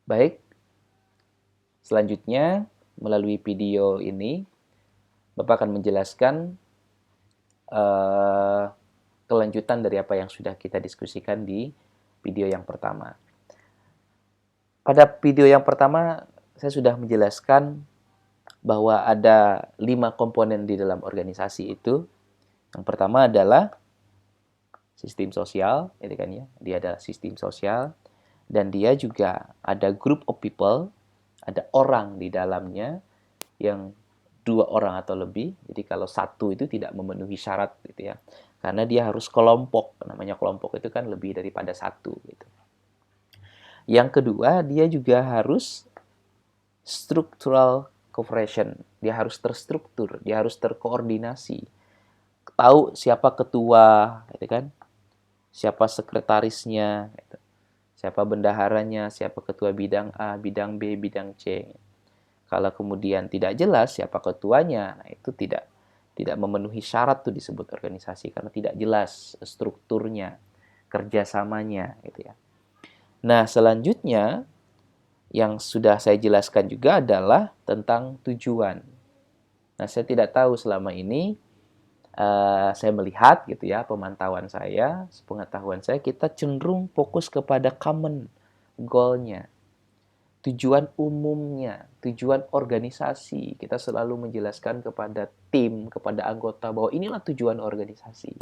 Baik, selanjutnya melalui video ini Bapak akan menjelaskan uh, kelanjutan dari apa yang sudah kita diskusikan di video yang pertama. Pada video yang pertama, saya sudah menjelaskan bahwa ada 5 komponen di dalam organisasi itu. Yang pertama adalah sistem sosial, gitu kan ya. Dia adalah sistem sosial dan dia juga ada group of people, ada orang di dalamnya yang 2 orang atau lebih. Jadi kalau satu itu tidak memenuhi syarat gitu ya. Karena dia harus kelompok. Namanya kelompok itu kan lebih daripada satu gitu. Yang kedua, dia juga harus structural cooperation. Dia harus terstruktur, dia harus terkoordinasi. Tahu siapa ketua, gitu kan? Siapa sekretarisnya, gitu. Siapa bendaharanya, siapa ketua bidang A, bidang B, bidang C. Kalau kemudian tidak jelas siapa ketuanya, nah itu tidak memenuhi syarat tuh disebut organisasi karena tidak jelas strukturnya, kerjasamanya, gitu ya. Nah, selanjutnya yang sudah saya jelaskan juga adalah tentang tujuan. Nah, saya tidak tahu selama ini saya melihat gitu ya, pemantauan saya, sepengetahuan saya, kita cenderung fokus kepada common goal-nya, tujuan umumnya, tujuan organisasi. Kita selalu menjelaskan kepada tim, kepada anggota bahwa inilah tujuan organisasi.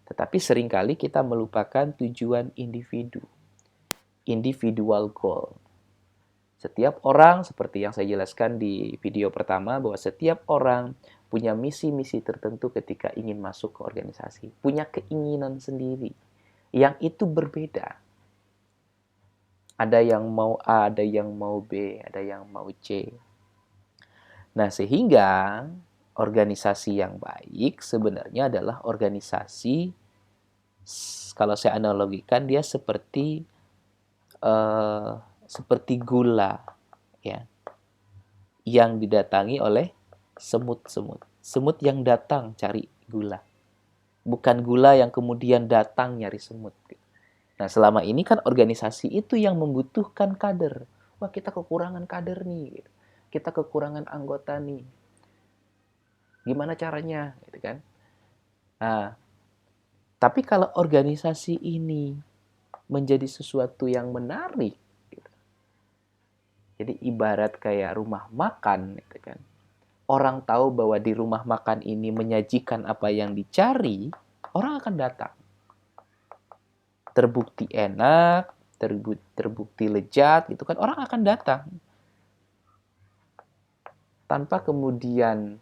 Tetapi seringkali kita melupakan tujuan individu, individual goal. Setiap orang, seperti yang saya jelaskan di video pertama, bahwa setiap orang punya misi-misi tertentu ketika ingin masuk ke organisasi. Punya keinginan sendiri. Yang itu berbeda. Ada yang mau A, ada yang mau B, ada yang mau C. Nah, sehingga organisasi yang baik sebenarnya adalah organisasi, kalau saya analogikan, dia uh, seperti gula, ya, yang didatangi oleh semut-semut. Semut yang datang cari gula. Bukan gula yang kemudian datang nyari semut. Nah, selama ini kan organisasi itu yang membutuhkan kader. Wah, kita kekurangan kader nih. Kita kekurangan anggota nih. Gimana caranya? Gitu kan. Nah, tapi kalau organisasi ini menjadi sesuatu yang menarik, gitu. Jadi ibarat kayak rumah makan, gitu kan. Orang tahu bahwa di rumah makan ini menyajikan apa yang dicari, orang akan datang. Terbukti enak, terbukti lezat, gitu kan, orang akan datang. Tanpa kemudian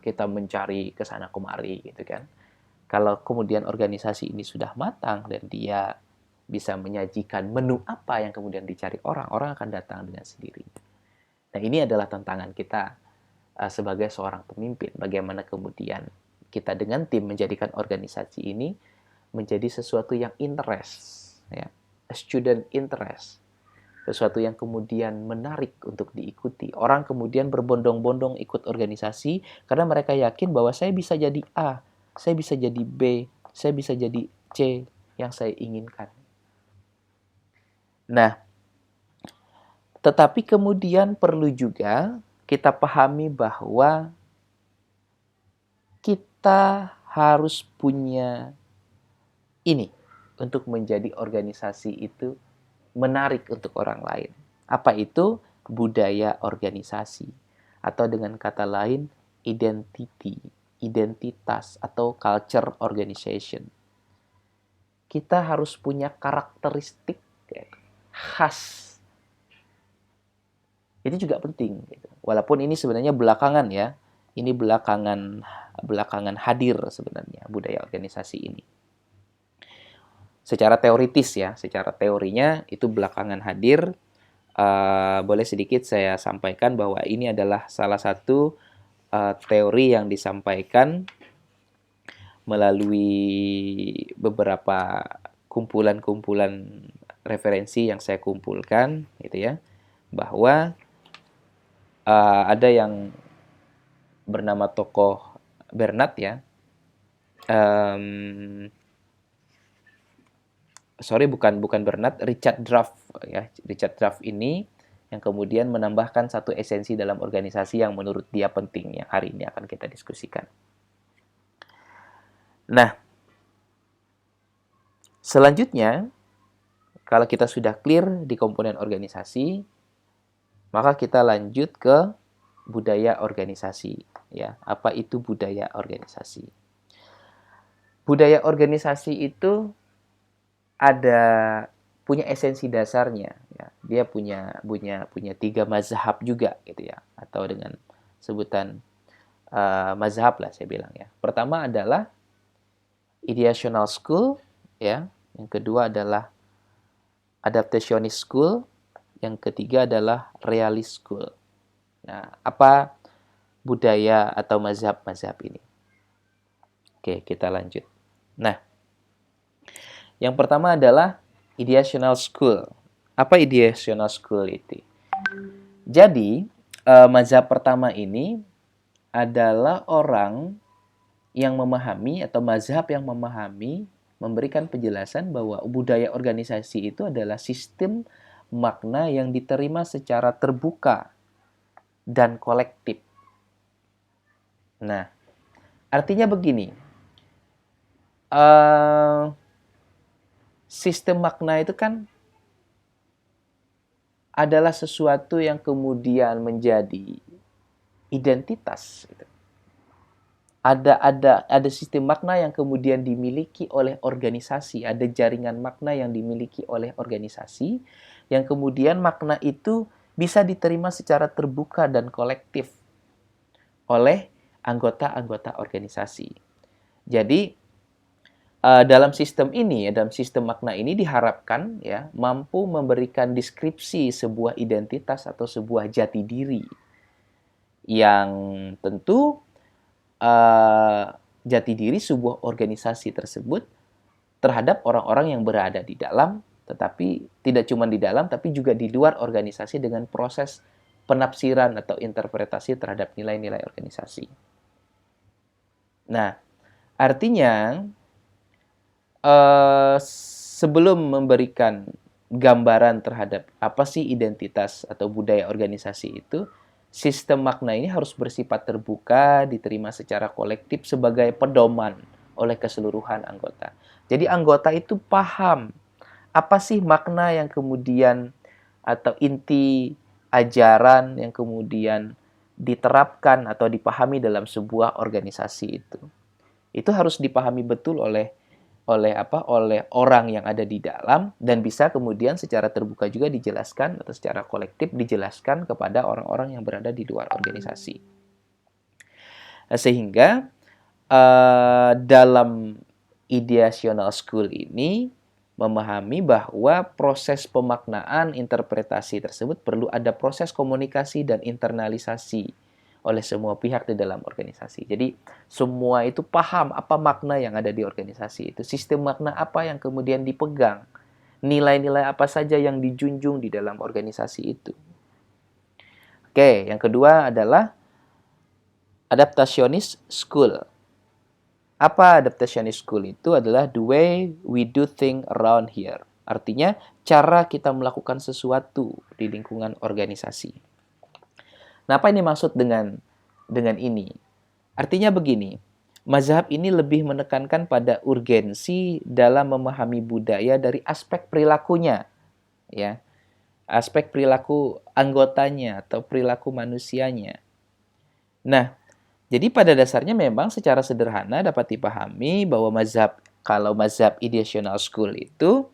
kita mencari ke sana kemari, gitu kan. Kalau kemudian organisasi ini sudah matang dan dia bisa menyajikan menu apa yang kemudian dicari orang, orang akan datang dengan sendirinya. Nah, ini adalah tantangan kita sebagai seorang pemimpin. Bagaimana kemudian kita dengan tim menjadikan organisasi ini menjadi sesuatu yang interest, ya, a student interest, sesuatu yang kemudian menarik untuk diikuti. Orang kemudian berbondong-bondong ikut organisasi karena mereka yakin bahwa saya bisa jadi A, saya bisa jadi B, saya bisa jadi C yang saya inginkan. Nah, tetapi kemudian perlu juga kita pahami bahwa kita harus punya ini untuk menjadi organisasi itu menarik untuk orang lain. Apa itu? Budaya organisasi. Atau dengan kata lain, identity, identitas atau culture organization. Kita harus punya karakteristik khas. Itu juga penting. Walaupun ini sebenarnya belakangan ya. Ini belakangan hadir sebenarnya budaya organisasi ini. Secara teoritis ya, secara teorinya itu belakangan hadir. Boleh sedikit saya sampaikan bahwa ini adalah salah satu teori yang disampaikan melalui beberapa kumpulan-kumpulan referensi yang saya kumpulkan, gitu ya, bahwa ada yang bernama tokoh Bernard ya, um, bukan Bernard, Richard Draft ya. Richard Draft ini yang kemudian menambahkan satu esensi dalam organisasi yang menurut dia penting yang hari ini akan kita diskusikan. Nah, selanjutnya kalau kita sudah clear di komponen organisasi, maka kita lanjut ke budaya organisasi ya. Apa itu budaya organisasi? Budaya organisasi itu punya esensi dasarnya ya. Dia punya 3 mazhab juga gitu ya, atau dengan sebutan mazhab lah saya bilang ya. Pertama adalah ideational school ya, yang kedua adalah adaptationist school, yang ketiga adalah realist school. Nah, apa budaya atau mazhab-mazhab ini? Oke, kita lanjut. Nah, yang pertama adalah ideational school. Apa ideational school itu? Jadi, mazhab pertama ini adalah orang yang memahami atau mazhab yang memahami, memberikan penjelasan bahwa budaya organisasi itu adalah sistem makna yang diterima secara terbuka dan kolektif. Nah, artinya begini, sistem makna itu kan adalah sesuatu yang kemudian menjadi identitas. Gitu. Ada sistem makna yang kemudian dimiliki oleh organisasi, ada jaringan makna yang dimiliki oleh organisasi, yang kemudian makna itu bisa diterima secara terbuka dan kolektif oleh anggota-anggota organisasi. Jadi dalam sistem ini, dalam sistem makna ini diharapkan ya mampu memberikan deskripsi sebuah identitas atau sebuah jati diri yang tentu jati diri sebuah organisasi tersebut terhadap orang-orang yang berada di dalam, tetapi tidak cuma di dalam, tapi juga di luar organisasi dengan proses penafsiran atau interpretasi terhadap nilai-nilai organisasi. Nah, artinya sebelum memberikan gambaran terhadap apa sih identitas atau budaya organisasi itu, sistem makna ini harus bersifat terbuka, diterima secara kolektif sebagai pedoman oleh keseluruhan anggota. Jadi anggota itu paham apa sih makna yang kemudian atau inti ajaran yang kemudian diterapkan atau dipahami dalam sebuah organisasi itu. Itu harus dipahami betul oleh orang yang ada di dalam dan bisa kemudian secara terbuka juga dijelaskan atau secara kolektif dijelaskan kepada orang-orang yang berada di luar organisasi. Sehingga dalam ideational school ini memahami bahwa proses pemaknaan interpretasi tersebut perlu ada proses komunikasi dan internalisasi oleh semua pihak di dalam organisasi. Jadi semua itu paham apa makna yang ada di organisasi itu, sistem makna apa yang kemudian dipegang, nilai-nilai apa saja yang dijunjung di dalam organisasi itu. Oke, yang kedua adalah adaptationist school. Apa adaptationist school itu? Adalah the way we do things around here. Artinya cara kita melakukan sesuatu di lingkungan organisasi. Nah, apa ini maksud dengan ini? Artinya begini, mazhab ini lebih menekankan pada urgensi dalam memahami budaya dari aspek perilakunya, ya, aspek perilaku anggotanya atau perilaku manusianya. Nah, jadi pada dasarnya memang secara sederhana dapat dipahami bahwa kalau mazhab ideational school itu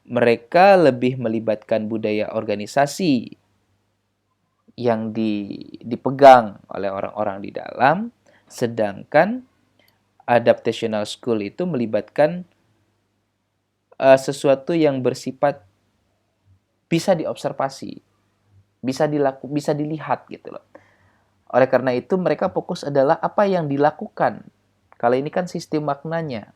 mereka lebih melibatkan budaya organisasi yang dipegang oleh orang-orang di dalam, sedangkan adaptational school itu melibatkan sesuatu yang bersifat bisa diobservasi, bisa dilihat gitu loh. Oleh karena itu mereka fokus adalah apa yang dilakukan. Kalau ini kan sistem maknanya.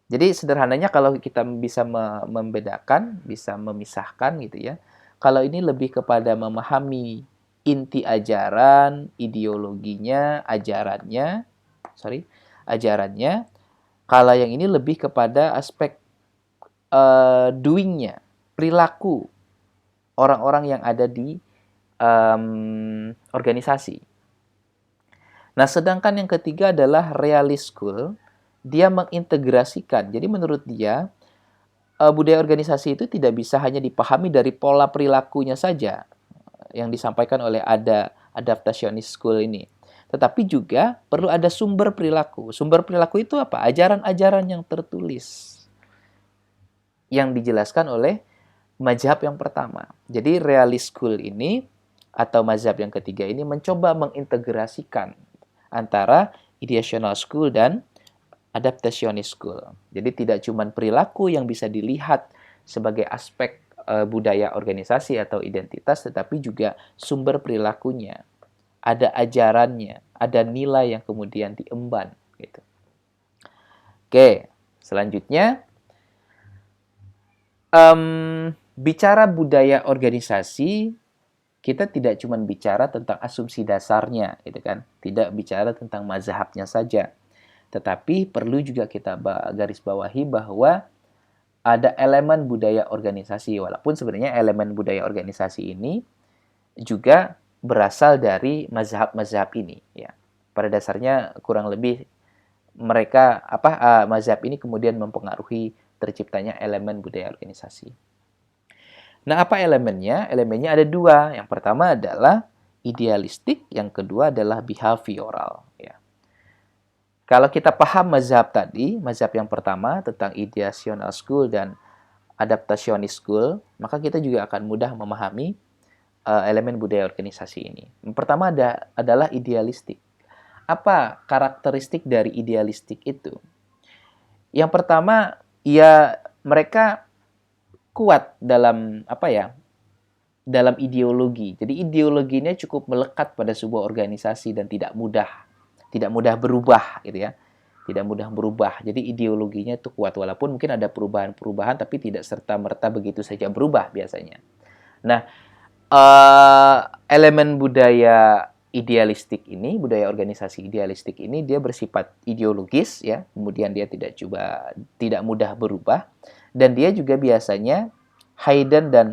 Jadi sederhananya kalau kita bisa membedakan, bisa memisahkan gitu ya. Kalau ini lebih kepada memahami inti ajaran, ideologinya, ajarannya. Kalau yang ini lebih kepada aspek doing-nya, perilaku orang-orang yang ada di organisasi. Nah, sedangkan yang ketiga adalah realist school. Dia mengintegrasikan. Jadi menurut dia, budaya organisasi itu tidak bisa hanya dipahami dari pola perilakunya saja yang disampaikan oleh adaptationist school ini. Tetapi juga perlu ada sumber perilaku. Sumber perilaku itu apa? Ajaran-ajaran yang tertulis yang dijelaskan oleh mazhab yang pertama. Jadi realist school ini atau mazhab yang ketiga ini mencoba mengintegrasikan antara ideational school dan adaptationist school. Jadi tidak cuma perilaku yang bisa dilihat sebagai aspek budaya organisasi atau identitas, tetapi juga sumber perilakunya. Ada ajarannya, ada nilai yang kemudian diemban. Gitu. Oke, selanjutnya bicara budaya organisasi, kita tidak cuma bicara tentang asumsi dasarnya, gitu kan? Tidak bicara tentang mazhabnya saja. Tetapi perlu juga kita garis bawahi bahwa ada elemen budaya organisasi, walaupun sebenarnya elemen budaya organisasi ini juga berasal dari mazhab-mazhab ini, ya. Pada dasarnya kurang lebih mereka mazhab ini kemudian mempengaruhi terciptanya elemen budaya organisasi. Nah, apa elemennya? Elemennya ada dua. Yang pertama adalah idealistik, yang kedua adalah behavioral. Ya. Kalau kita paham mazhab tadi, mazhab yang pertama tentang ideational school dan adaptationist school, maka kita juga akan mudah memahami elemen budaya organisasi ini. Yang pertama adalah idealistik. Apa karakteristik dari idealistik itu? Yang pertama, ya mereka kuat dalam dalam ideologi. Jadi ideologinya cukup melekat pada sebuah organisasi dan tidak mudah berubah gitu ya. Tidak mudah berubah. Jadi ideologinya itu kuat walaupun mungkin ada perubahan-perubahan tapi tidak serta-merta begitu saja berubah biasanya. Nah, elemen budaya idealistik ini, budaya organisasi idealistik ini dia bersifat ideologis ya, kemudian dia tidak mudah berubah dan dia juga biasanya hidden dan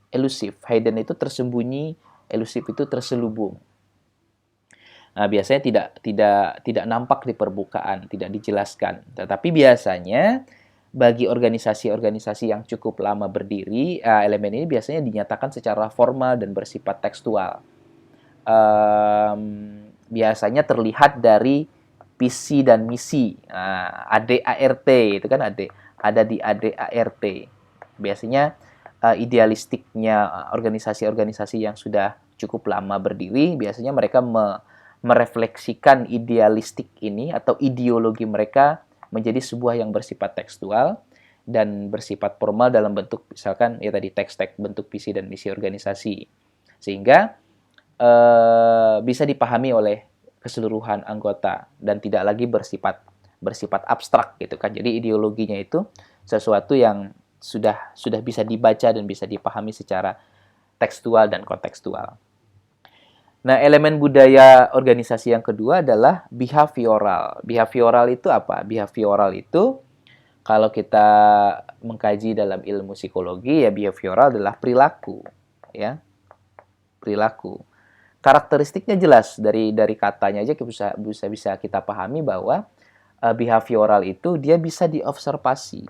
elusif. Hidden itu tersembunyi, elusif itu terselubung. Nah, biasanya tidak nampak di permukaan, tidak dijelaskan. Tetapi biasanya bagi organisasi-organisasi yang cukup lama berdiri, elemen ini biasanya dinyatakan secara formal dan bersifat tekstual. Biasanya terlihat dari visi dan misi. ADART itu kan ada di ADART. Biasanya idealistiknya organisasi-organisasi yang sudah cukup lama berdiri, biasanya mereka merefleksikan idealistik ini atau ideologi mereka menjadi sebuah yang bersifat tekstual dan bersifat formal dalam bentuk misalkan ya tadi teks-teks bentuk visi dan misi organisasi. Sehingga bisa dipahami oleh keseluruhan anggota dan tidak lagi bersifat abstrak gitu kan. Jadi ideologinya itu sesuatu yang sudah bisa dibaca dan bisa dipahami secara tekstual dan kontekstual. Nah, elemen budaya organisasi yang kedua adalah behavioral. Behavioral itu apa? Behavioral itu kalau kita mengkaji dalam ilmu psikologi ya behavioral adalah perilaku, ya. Perilaku. Karakteristiknya jelas dari katanya aja bisa kita pahami bahwa behavioral itu dia bisa diobservasi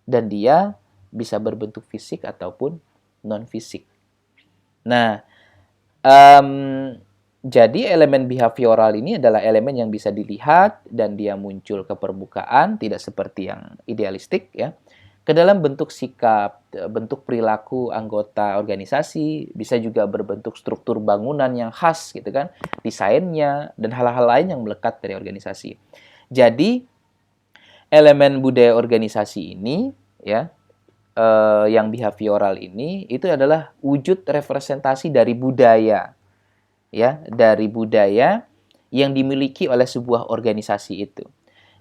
dan dia bisa berbentuk fisik ataupun non fisik. Nah, jadi elemen behavioral ini adalah elemen yang bisa dilihat dan dia muncul ke permukaan, tidak seperti yang idealistik ya. Ke dalam bentuk sikap, bentuk perilaku anggota organisasi, bisa juga berbentuk struktur bangunan yang khas gitu kan, desainnya dan hal-hal lain yang melekat dari organisasi. Jadi elemen budaya organisasi ini ya yang behavioral ini itu adalah wujud representasi dari budaya ya, dari budaya yang dimiliki oleh sebuah organisasi itu.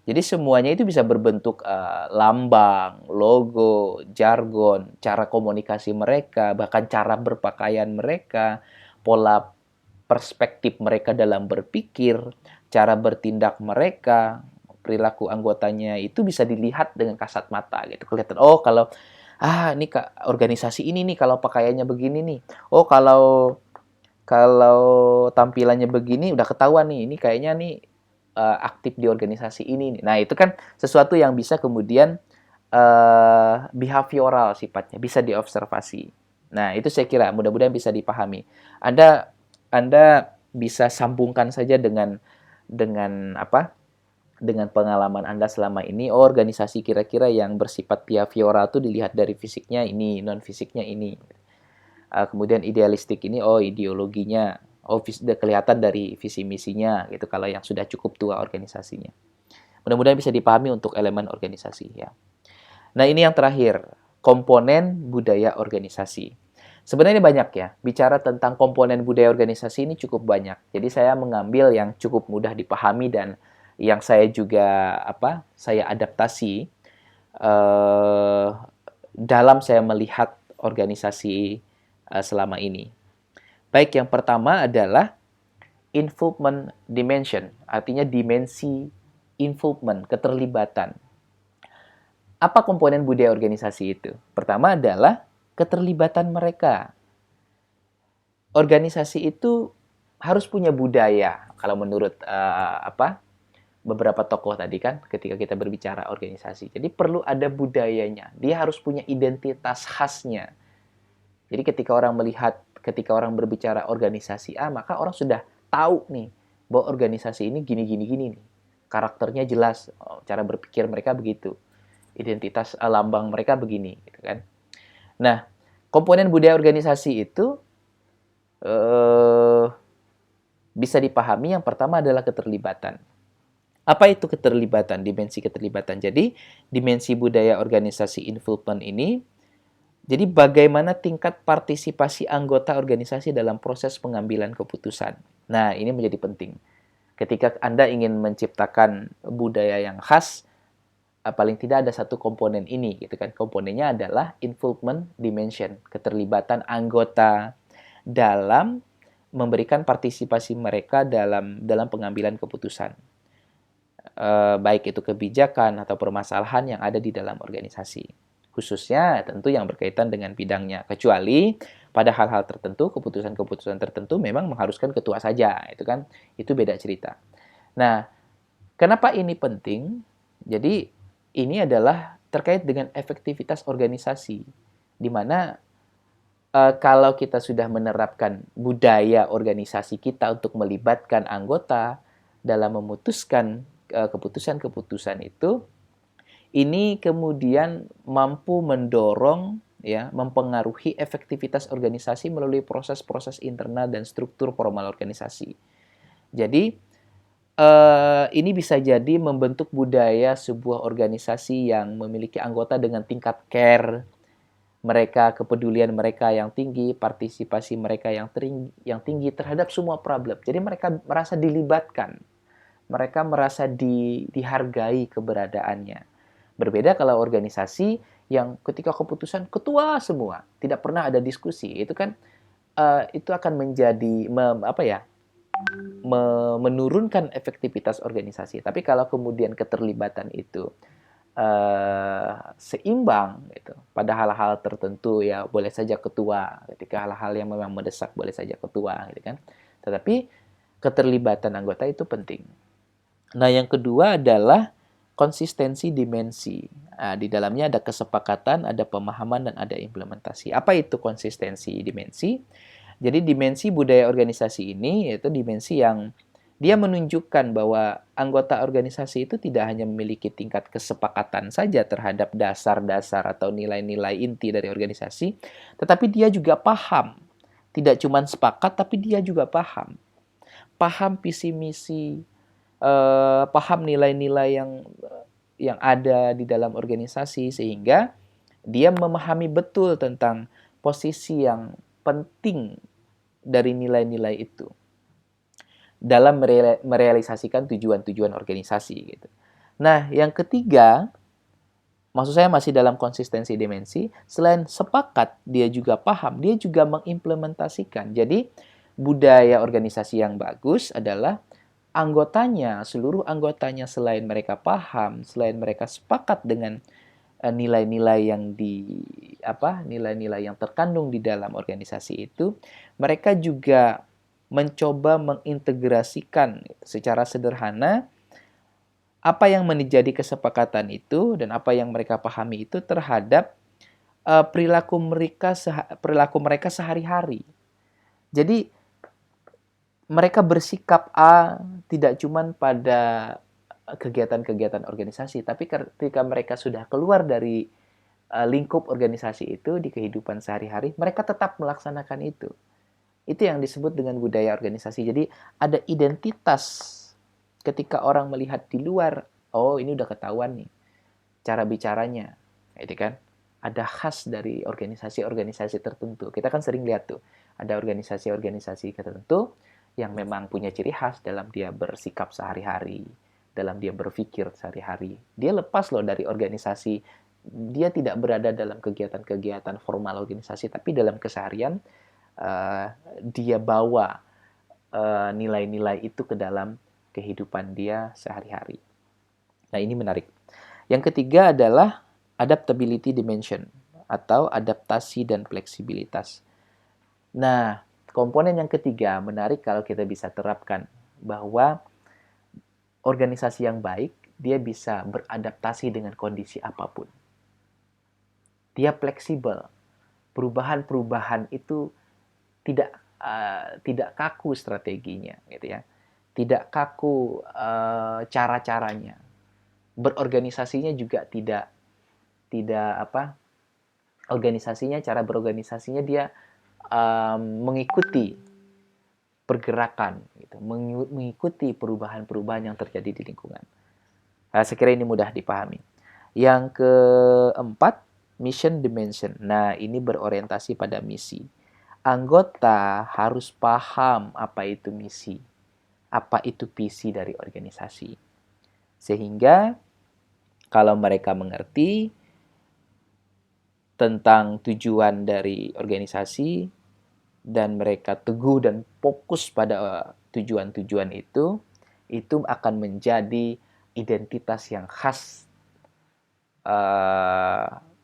Jadi semuanya itu bisa berbentuk lambang, logo, jargon, cara komunikasi mereka, bahkan cara berpakaian mereka, pola perspektif mereka dalam berpikir, cara bertindak mereka, perilaku anggotanya itu bisa dilihat dengan kasat mata gitu. Kelihatan, oh kalau ini organisasi ini nih kalau pakaiannya begini nih. Oh kalau kalau tampilannya begini udah ketahuan nih, ini kayaknya nih aktif di organisasi ini nih. Nah, itu kan sesuatu yang bisa kemudian behavioral sifatnya, bisa diobservasi. Nah, itu saya kira mudah-mudahan bisa dipahami. Anda bisa sambungkan saja dengan apa? Dengan pengalaman Anda selama ini, organisasi kira-kira yang bersifat behavioral itu dilihat dari fisiknya ini, non fisiknya ini. Kemudian idealistik ini, ideologinya, udah kelihatan dari visi misinya gitu. Kalau yang sudah cukup tua organisasinya, mudah-mudahan bisa dipahami untuk elemen organisasi ya. Nah, ini yang terakhir, komponen budaya organisasi. Sebenarnya banyak ya, bicara tentang komponen budaya organisasi ini cukup banyak. Jadi saya mengambil yang cukup mudah dipahami dan yang saya juga saya adaptasi dalam saya melihat organisasi selama ini. Baik, yang pertama adalah involvement dimension, artinya dimensi involvement, keterlibatan. Apa komponen budaya organisasi itu? Pertama adalah keterlibatan mereka. Organisasi itu harus punya budaya. Kalau menurut beberapa tokoh tadi kan, ketika kita berbicara organisasi. Jadi perlu ada budayanya. Dia harus punya identitas khasnya. Jadi ketika orang berbicara organisasi A, maka orang sudah tahu nih bahwa organisasi ini gini nih. Karakternya jelas, cara berpikir mereka begitu. Identitas lambang mereka begini, gitu kan. Nah, komponen budaya organisasi itu bisa dipahami. Yang pertama adalah keterlibatan. Apa itu keterlibatan? Dimensi keterlibatan. Jadi, dimensi budaya organisasi involvement ini, jadi bagaimana tingkat partisipasi anggota organisasi dalam proses pengambilan keputusan. Nah, ini menjadi penting. Ketika Anda ingin menciptakan budaya yang khas, paling tidak ada satu komponen ini, gitu kan. Komponennya adalah involvement dimension, keterlibatan anggota dalam memberikan partisipasi mereka dalam pengambilan keputusan. Baik itu kebijakan atau permasalahan yang ada di dalam organisasi. Khususnya tentu yang berkaitan dengan bidangnya. Kecuali pada hal-hal tertentu, keputusan-keputusan tertentu memang mengharuskan ketua saja, itu kan. Itu beda cerita. Nah, kenapa ini penting? Jadi ini adalah terkait dengan efektivitas organisasi, di mana kalau kita sudah menerapkan budaya organisasi kita untuk melibatkan anggota dalam memutuskan keputusan-keputusan itu, ini kemudian mampu mendorong, ya, mempengaruhi efektivitas organisasi melalui proses-proses internal dan struktur formal organisasi. Jadi, ini bisa jadi membentuk budaya sebuah organisasi yang memiliki anggota dengan tingkat care mereka, kepedulian mereka yang tinggi, partisipasi mereka yang tinggi terhadap semua problem. Jadi mereka merasa dilibatkan, mereka merasa dihargai keberadaannya. Berbeda kalau organisasi yang ketika keputusan ketua semua, tidak pernah ada diskusi, itu kan itu akan menjadi menurunkan efektivitas organisasi. Tapi kalau kemudian keterlibatan itu seimbang gitu, pada hal-hal tertentu ya boleh saja ketua, ketika hal-hal yang memang mendesak boleh saja ketua, gitu kan. Tetapi keterlibatan anggota itu penting. Nah, yang kedua adalah konsistensi dimensi. Nah, di dalamnya ada kesepakatan, ada pemahaman, dan ada implementasi. Apa itu konsistensi dimensi? Jadi dimensi budaya organisasi ini yaitu dimensi yang dia menunjukkan bahwa anggota organisasi itu tidak hanya memiliki tingkat kesepakatan saja terhadap dasar-dasar atau nilai-nilai inti dari organisasi, tetapi dia juga paham. Tidak cuma sepakat, tapi dia juga paham. Paham visi misi, paham nilai-nilai yang ada di dalam organisasi, sehingga dia memahami betul tentang posisi yang penting dari nilai-nilai itu dalam merealisasikan tujuan-tujuan organisasi gitu. Nah, yang ketiga, maksud saya masih dalam konsistensi dimensi, selain sepakat, dia juga paham, dia juga mengimplementasikan. Jadi, budaya organisasi yang bagus adalah seluruh anggotanya selain mereka paham, selain mereka sepakat dengan nilai-nilai yang nilai-nilai yang terkandung di dalam organisasi itu, mereka juga mencoba mengintegrasikan secara sederhana apa yang menjadi kesepakatan itu dan apa yang mereka pahami itu terhadap perilaku mereka sehari-hari. Jadi mereka bersikap A tidak cuma pada kegiatan-kegiatan organisasi, tapi ketika mereka sudah keluar dari lingkup organisasi itu di kehidupan sehari-hari, mereka tetap melaksanakan itu. Itu yang disebut dengan budaya organisasi. Jadi ada identitas ketika orang melihat di luar, oh ini udah ketahuan nih cara bicaranya, gitu kan? Ada khas dari organisasi-organisasi tertentu. Kita kan sering lihat tuh, ada organisasi-organisasi tertentu yang memang punya ciri khas dalam dia bersikap sehari-hari, dalam dia berpikir sehari-hari. Dia lepas loh dari organisasi, dia tidak berada dalam kegiatan-kegiatan formal organisasi, tapi dalam keseharian dia bawa nilai-nilai itu ke dalam kehidupan dia sehari-hari. Nah, ini menarik. Yang ketiga adalah adaptability dimension atau adaptasi dan fleksibilitas. Nah, komponen yang ketiga menarik kalau kita bisa terapkan bahwa organisasi yang baik dia bisa beradaptasi dengan kondisi apapun. Dia fleksibel. Perubahan-perubahan itu tidak kaku strateginya, gitu ya. Tidak kaku cara-caranya. Berorganisasinya juga cara berorganisasinya dia mengikuti pergerakan, gitu, mengikuti perubahan-perubahan yang terjadi di lingkungan. Saya kira ini mudah dipahami. Yang keempat, mission dimension. Nah, ini berorientasi pada misi. Anggota harus paham apa itu misi, apa itu visi dari organisasi. Sehingga kalau mereka mengerti tentang tujuan dari organisasi dan mereka teguh dan fokus pada tujuan-tujuan itu akan menjadi identitas yang khas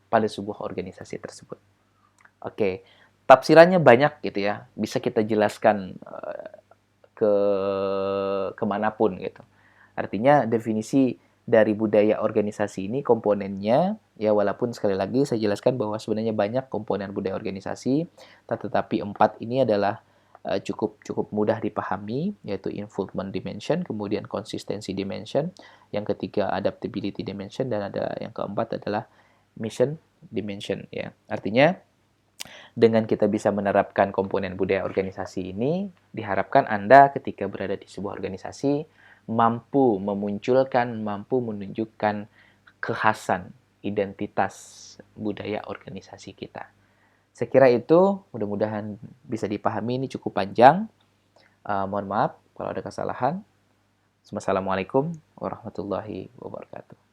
pada sebuah organisasi tersebut. Oke, tafsirannya banyak gitu ya, bisa kita jelaskan kemanapun gitu. Artinya definisi dari budaya organisasi ini komponennya, ya walaupun sekali lagi saya jelaskan bahwa sebenarnya banyak komponen budaya organisasi, tetapi 4 ini adalah cukup mudah dipahami, yaitu involvement dimension, kemudian consistency dimension, yang ketiga adaptability dimension, dan ada yang keempat adalah mission dimension. Ya, artinya dengan kita bisa menerapkan komponen budaya organisasi ini, diharapkan Anda ketika berada di sebuah organisasi mampu memunculkan, mampu menunjukkan kekhasan identitas budaya organisasi kita. Saya kira itu mudah-mudahan bisa dipahami, ini cukup panjang. Mohon maaf kalau ada kesalahan. Wassalamualaikum warahmatullahi wabarakatuh.